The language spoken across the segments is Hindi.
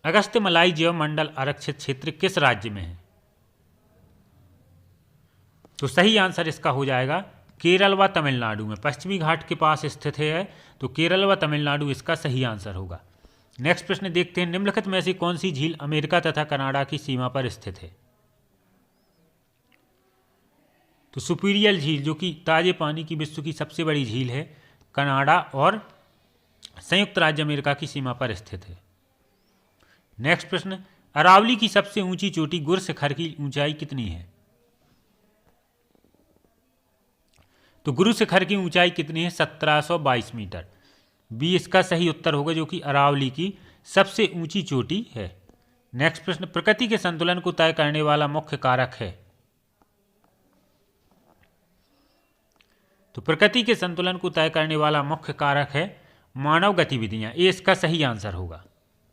अगस्त्यमलाई जैव मंडल आरक्षित क्षेत्र किस राज्य में है? तो सही आंसर इसका हो जाएगा केरल व तमिलनाडु में। पश्चिमी घाट के पास स्थित है, तो केरल व तमिलनाडु इसका सही आंसर होगा। नेक्स्ट प्रश्न देखते हैं, निम्नलिखित में से कौन सी झील अमेरिका तथा कनाडा की सीमा पर स्थित है? तो सुपीरियल झील, जो कि ताजे पानी की विश्व की सबसे बड़ी झील है, कनाडा और संयुक्त राज्य अमेरिका की सीमा पर स्थित है। नेक्स्ट प्रश्न, अरावली की सबसे ऊंची चोटी गुर शिखर की ऊंचाई कितनी है? तो गुरु शिखर की ऊंचाई कितनी है? 1722 मीटर। बी इसका सही उत्तर होगा, जो कि अरावली की सबसे ऊंची चोटी है। नेक्स्ट प्रश्न, प्रकृति के संतुलन को तय करने वाला मुख्य कारक है? तो प्रकृति के संतुलन को तय करने वाला मुख्य कारक है मानव गतिविधियां। ये इसका सही आंसर होगा।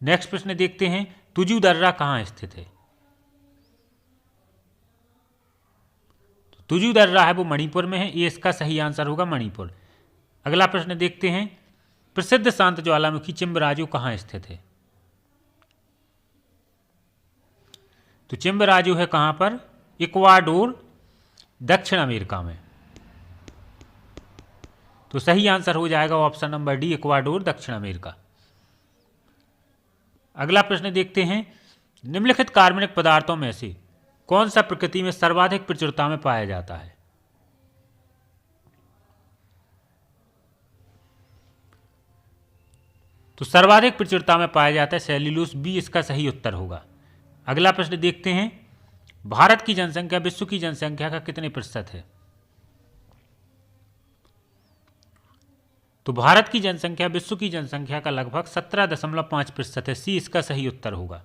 नेक्स्ट प्रश्न देखते हैं, तुजू दर्रा कहाँ स्थित है? तो तुजू दर्रा है वो मणिपुर में है। ये इसका सही आंसर होगा, मणिपुर। अगला प्रश्न देखते हैं, प्रसिद्ध शांत ज्वालामुखी चिम्बराजू कहाँ स्थित है? तो चिम्बराजू है कहाँ पर? इक्वाडोर, दक्षिण अमेरिका में। तो सही आंसर हो जाएगा ऑप्शन नंबर डी, इक्वाडोर, दक्षिण अमेरिका। अगला प्रश्न देखते हैं, निम्नलिखित कार्बनिक पदार्थों में से कौन सा प्रकृति में सर्वाधिक प्रचुरता में पाया जाता है? तो सर्वाधिक प्रचुरता में पाया जाता है सेल्यूलोस। बी इसका सही उत्तर होगा। अगला प्रश्न देखते हैं, भारत की जनसंख्या विश्व की जनसंख्या का कितने प्रतिशत है? तो भारत की जनसंख्या विश्व की जनसंख्या का लगभग 17.5% है। सी इसका सही उत्तर होगा।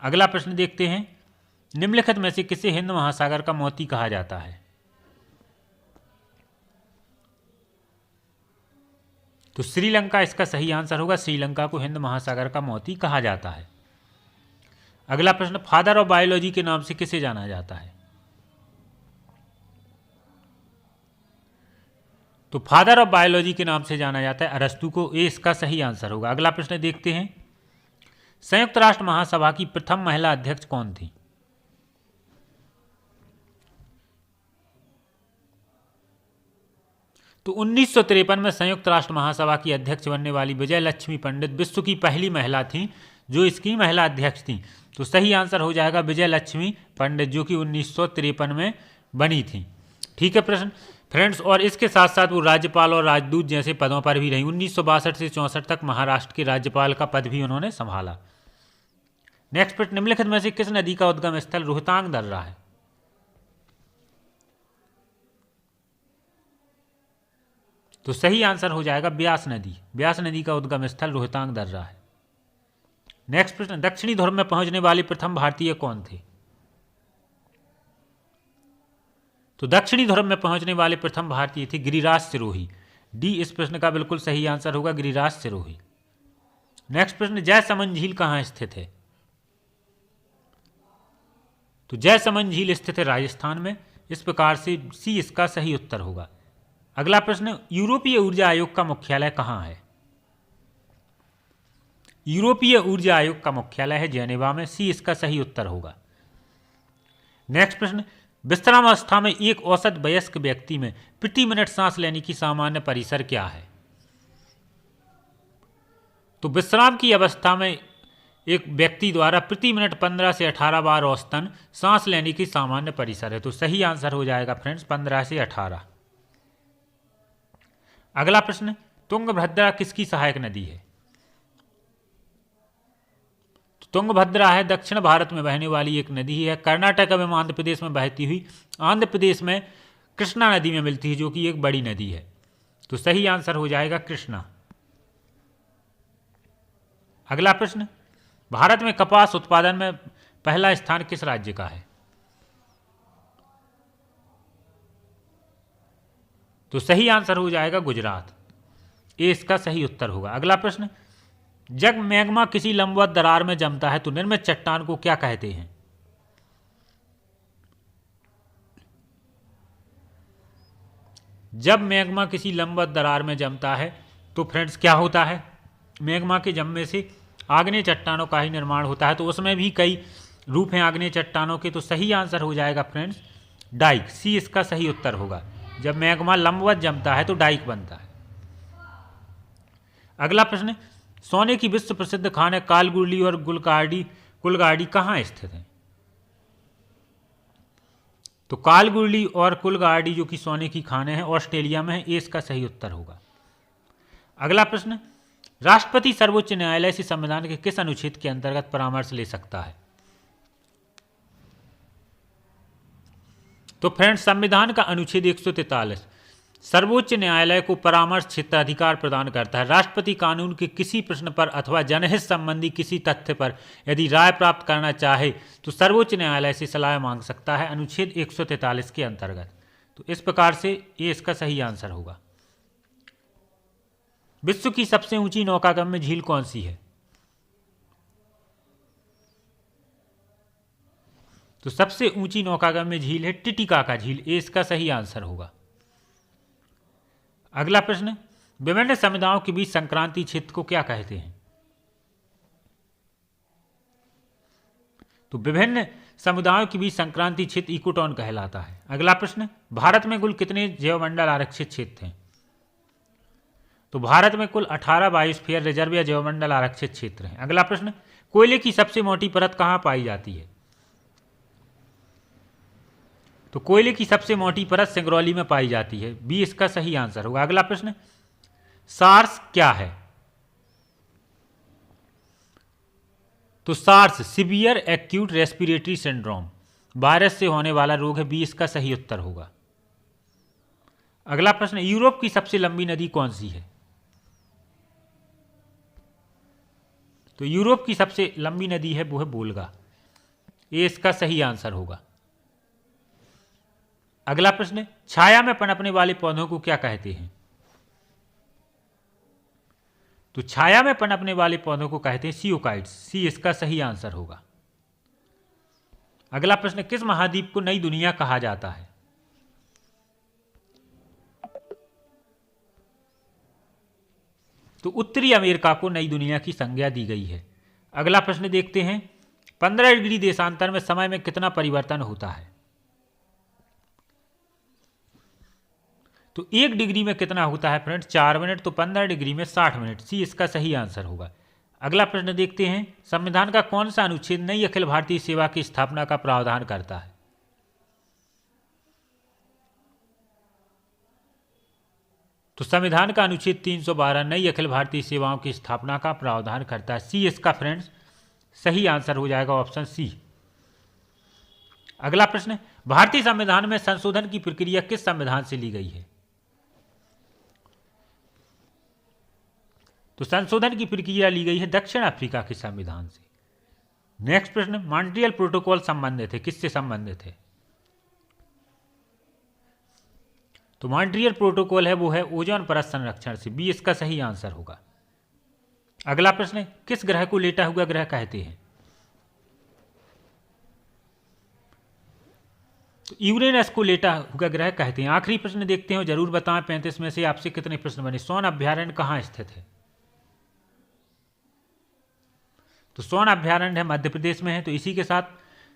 अगला प्रश्न देखते हैं, निम्नलिखित में से किसे हिंद महासागर का मोती कहा जाता है? तो श्रीलंका इसका सही आंसर होगा। श्रीलंका को हिंद महासागर का मोती कहा जाता है। अगला प्रश्न, फादर ऑफ बायोलॉजी के नाम से किसे जाना जाता है? तो फादर ऑफ बायोलॉजी के नाम से जाना जाता है अरस्तु को। ए इसका सही आंसर होगा। अगला प्रश्न देखते हैं, संयुक्त राष्ट्र महासभा की प्रथम महिला अध्यक्ष कौन थी? तो 1953 में संयुक्त राष्ट्र महासभा की अध्यक्ष बनने वाली विजय लक्ष्मी पंडित विश्व की पहली महिला थी जो इसकी महिला अध्यक्ष थी। तो सही आंसर हो जाएगा विजय लक्ष्मी पंडित, जो कि 1953 में बनी थी। ठीक है प्रश्न फ्रेंड्स, और इसके साथ साथ वो राज्यपाल और राजदूत जैसे पदों पर भी रही। 1962 से 64 तक महाराष्ट्र के राज्यपाल का पद भी उन्होंने संभाला। नेक्स्ट प्रश्न, निम्नलिखित में से किस नदी का उद्गम स्थल रोहतांग दर्रा है? तो सही आंसर हो जाएगा ब्यास नदी। ब्यास नदी का उद्गम स्थल रोहतांग दर्रा है। नेक्स्ट प्रश्न, दक्षिणी ध्रुव में पहुंचने वाले प्रथम भारतीय कौन थे? तो दक्षिणी ध्रुव में पहुंचने वाले प्रथम भारतीय थे गिरिराज सिरोही। डी इस प्रश्न का बिल्कुल सही आंसर होगा, गिरिराज सिरोही। नेक्स्ट प्रश्न, जयसमंद झील कहां स्थित है? तो जयसमंद झील स्थित है राजस्थान में। इस प्रकार से सी इसका सही उत्तर होगा। अगला प्रश्न, यूरोपीय ऊर्जा आयोग का मुख्यालय कहां है? यूरोपीय ऊर्जा आयोग का मुख्यालय है जेनेवा में। सी इसका सही उत्तर होगा। नेक्स्ट प्रश्न, विश्रामावस्था में एक औसत वयस्क व्यक्ति में प्रति मिनट सांस लेने की सामान्य परिसर क्या है? तो विश्राम की अवस्था में एक व्यक्ति द्वारा प्रति मिनट 15 से 18 बार औसतन सांस लेने की सामान्य परिसर है। तो सही आंसर हो जाएगा फ्रेंड्स 15 से 18। अगला प्रश्न, तुंगभद्रा किसकी सहायक नदी है? तुंगभद्रा है दक्षिण भारत में बहने वाली एक नदी है। कर्नाटक एवं आंध्र प्रदेश में बहती हुई आंध्र प्रदेश में कृष्णा नदी में मिलती है, जो कि एक बड़ी नदी है। तो सही आंसर हो जाएगा कृष्णा। अगला प्रश्न, भारत में कपास उत्पादन में पहला स्थान किस राज्य का है? तो सही आंसर हो जाएगा गुजरात। ये इसका सही उत्तर होगा। अगला प्रश्न, जब मैग्मा किसी लंबवत दरार में जमता है तो निर्मित चट्टान को क्या कहते हैं? जब मैग्मा किसी लंबवत दरार में जमता है तो फ्रेंड्स क्या होता है? मैग्मा के जमने से आग्नेय चट्टानों का ही निर्माण होता है। तो उसमें भी कई रूप हैं आग्नेय चट्टानों के। तो सही आंसर हो जाएगा फ्रेंड्स डाइक, सी इसका सही उत्तर होगा। जब मैग्मा लंबवत जमता है तो डाइक बनता है। अगला प्रश्न, सोने की विश्व प्रसिद्ध खान कालगुरली और कुलगाड़ी कहाँ स्थित है? तो कालगुरली और कुलगाड़ी जो कि सोने की खानें हैं ऑस्ट्रेलिया में है, ये इसका सही उत्तर होगा। अगला प्रश्न, राष्ट्रपति सर्वोच्च न्यायालय से संविधान के किस अनुच्छेद के अंतर्गत परामर्श ले सकता है? तो फ्रेंड्स संविधान का अनुच्छेद 143 सर्वोच्च न्यायालय को परामर्श क्षेत्राधिकार प्रदान करता है। राष्ट्रपति कानून के किसी प्रश्न पर अथवा जनहित संबंधी किसी तथ्य पर यदि राय प्राप्त करना चाहे तो सर्वोच्च न्यायालय से सलाह मांग सकता है अनुच्छेद 143 के अंतर्गत। तो इस प्रकार से ये इसका सही आंसर होगा। विश्व की सबसे ऊंची नौकागम्य झील कौन सी है? तो सबसे ऊंची नौकागम्य झील है टिटिकाका झील, ये इसका सही आंसर होगा। अगला प्रश्न, विभिन्न समुदायों के बीच संक्रांति क्षेत्र को क्या कहते हैं? तो विभिन्न समुदायों के बीच संक्रांति क्षेत्र इकोटोन कहलाता है। अगला प्रश्न, भारत में कुल कितने जैवमंडल आरक्षित क्षेत्र हैं? तो भारत में कुल 18 बायोस्फीयर रिजर्व या जैवमंडल आरक्षित क्षेत्र हैं। अगला प्रश्न, कोयले की सबसे मोटी परत कहाँ पाई जाती है? तो कोयले की सबसे मोटी परत सिंगरौली में पाई जाती है, बी इसका सही आंसर होगा। अगला प्रश्न, सार्स क्या है? तो SARS severe acute respiratory syndrome, virus से होने वाला रोग है, बी इसका सही उत्तर होगा। अगला प्रश्न, यूरोप की सबसे लंबी नदी कौन सी है? तो यूरोप की सबसे लंबी नदी है वो है वोल्गा, ये इसका सही आंसर होगा। अगला प्रश्न, छाया में पनपने वाले पौधों को क्या कहते हैं? तो छाया में पनपने वाले पौधों को कहते हैं सियोकाइट्स, सी इसका सही आंसर होगा। अगला प्रश्न, किस महाद्वीप को नई दुनिया कहा जाता है? तो उत्तरी अमेरिका को नई दुनिया की संज्ञा दी गई है। अगला प्रश्न देखते हैं, 15 डिग्री देशांतर में समय में कितना परिवर्तन होता है? तो 1 डिग्री में कितना होता है फ्रेंड्स? 4 मिनट। तो 15 डिग्री में 60 मिनट, सी इसका सही आंसर होगा। अगला प्रश्न देखते हैं, संविधान का कौन सा अनुच्छेद नई अखिल भारतीय सेवा की स्थापना का प्रावधान करता है? तो संविधान का अनुच्छेद 312 नई अखिल भारतीय सेवाओं की स्थापना का प्रावधान करता है, सी इसका फ्रेंड्स सही आंसर हो जाएगा, ऑप्शन सी। अगला प्रश्न, भारतीय संविधान में संशोधन की प्रक्रिया किस संविधान से ली गई है? तो संशोधन की प्रक्रिया ली गई है दक्षिण अफ्रीका के संविधान से। नेक्स्ट प्रश्न, मॉन्ट्रियल प्रोटोकॉल संबंधित है, किससे संबंधित है? तो मॉन्ट्रियल प्रोटोकॉल है वो है ओजोन परत संरक्षण से, बी इसका सही आंसर होगा। अगला प्रश्न, किस ग्रह को लेटा हुआ ग्रह कहते हैं? तो यूरेनस को लेटा हुआ ग्रह कहते हैं। आखिरी प्रश्न देखते हैं, जरूर बताएं 35 में से आपसे कितने प्रश्न बने। सोन अभ्यारण्य कहाँ स्थित है? तो सोन अभ्यारण्य है मध्य प्रदेश में है। तो इसी के साथ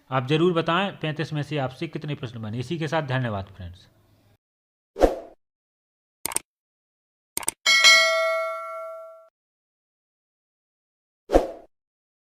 आप जरूर बताएं 35 में से आपसे कितने प्रश्न बने। इसी के साथ धन्यवाद फ्रेंड्स।